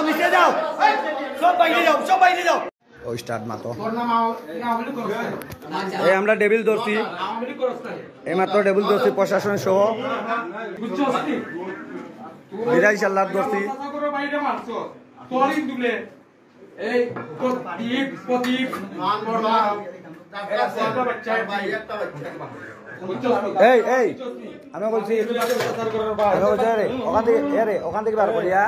নিচে যাও সব বাইরে যাও ও স্টার্ট মাতো এই আমরা ডেভিল ধরছি এই মাত্র ডেভিল ধরছি প্রশাসন সহ বিরাই সাল্লাত ধরছি এই আমি বলছি ওখান থেকে বার করিয়া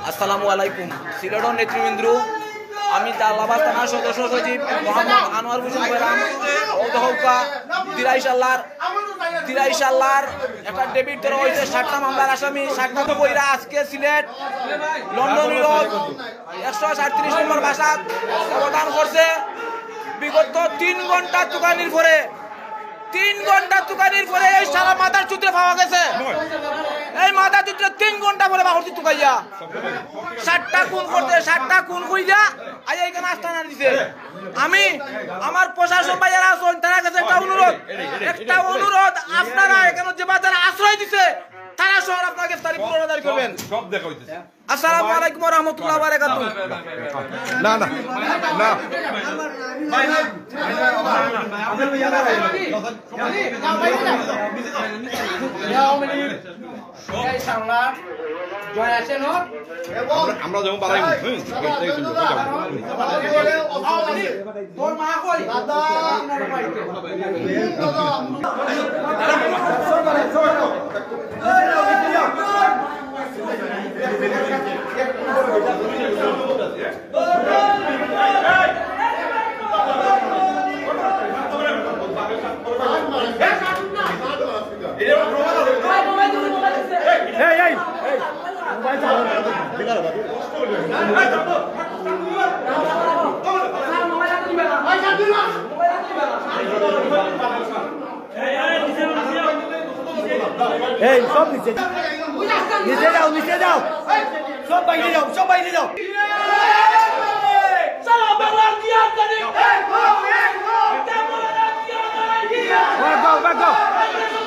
আসসালামু আলাইকুম সিলেটের নেতৃবৃন্দ আমি জালালাবাদ থানার সদস্য সচিব মোহাম্মদ আনোয়ার হোসেন বৈরাম দিরাই সাল্লার একটা ডেবিট ধরা হয়েছে 7টা মামলার আসামি 7টা তো বইরা আজকে সিলেট লন্ডন রোড 137 নম্বর বাসাত অবদান করছে বিগত 3 ঘন্টা তুকানির পরে 3 ঘন্টা তুকানির পরে এই সারা মাথার চুত্রে পাওয়া গেছে এই মাথা চুত্রে 3 ঘন্টা পরে বাহরতি তুকাইয়া 7টা খুন করতে 7টা খুন কইয়া আজ এইখানে আস্তানা দিছে আমি আমার প্রশাসন ভাইয়েরা আছেন তারা কাছে একটা অনুরোধ আপনারা এখানে যে বাজারে আশ্রয় দিছে তারা শহর আপনাকে গ্রেফতারি পুনরুদ্ধার করবেন সব দেখা হইতেছে আসসালামু আলাইকুম ওয়া রাহমাতুল্লাহি ওয়া বারাকাতুহু না আমরা যেমন বাড়াই তোর মা কই দাদা সব নিচে যাও সব বাইরে যাও Back go!